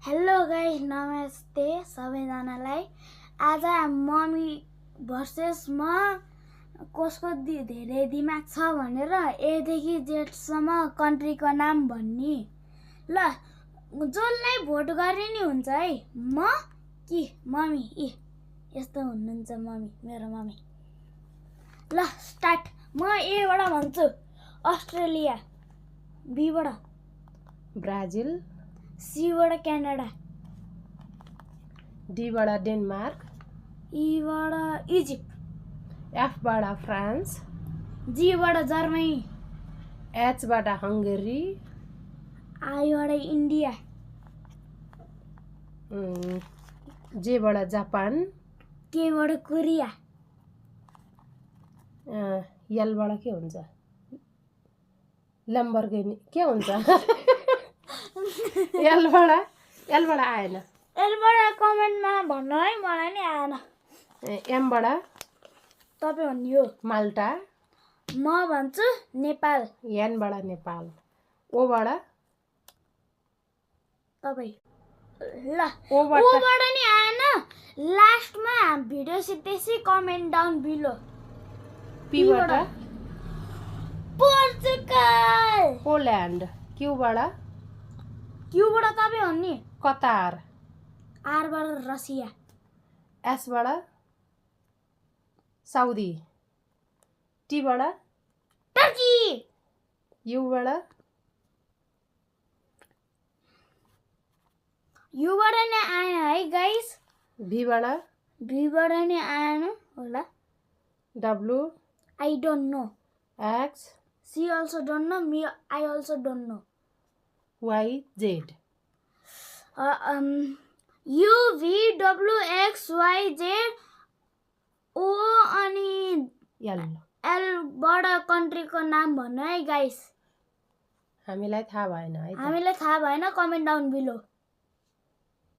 Hello guys, नमस्ते सबैजनालाई। आज मम्मी भर्सेस म कसको धेरै दिमाग छ भनेर एदेखि जेडसम्म कन्ट्रीको नाम भन्ने। ल, जसलाई भोट गर्ने नि हुन्छ है, म कि मम्मी। यस्तो हुनुहुन्छ मम्मी, मेरो मम्मी। ल स्टार्ट। म एबाट भन्छु अस्ट्रेलिया, बीबाट ब्राजिल, सीबाट क्यानाडा, डीबाट डेनमार्क, ईबाट इजिप्ट, एफबाट फ्रान्स, जीबाट जर्मनी, एचबाट हंगेरी, आईबाट इन्डिया, जेबाट जापान, केबाट कोरिया, एलबाट के हुन्छ? लम्बरगिनी के हुन्छ? एलबाट आएन। एलबाट कमेन्टमा भन्नु है, मलाई नि आएन। एमबाट तपाईँ भन्नु हो। माल्टा, म भन्छु नेपाल। एनबाट नेपाल, ओबाट तपाईँ। ल, ओबाट नि आएन। लास्टमा भिडियो सिधै कमेन्ट डाउन बिलो। पीबाट पोर्चुगल, पोल्यान्ड, क्यूबाट तपाईँ भन्ने कतार, आरबाट रसिया, एसबाट साउदी, टीबाट टर्की, युबाट युबाट नि आएन है गाइस। बीबाट नि आएन होला। W, I don't know. X, She also don't know. Me, I also don't know. Y, Z, U, V, W, X, Y, Z, O अनि L बाट कन्ट्रीको नाम भन्नु है गाइस। हामीलाई थाहा भएन है। हामीलाई थाहा भएन, कमेन्ट डाउन बिलो।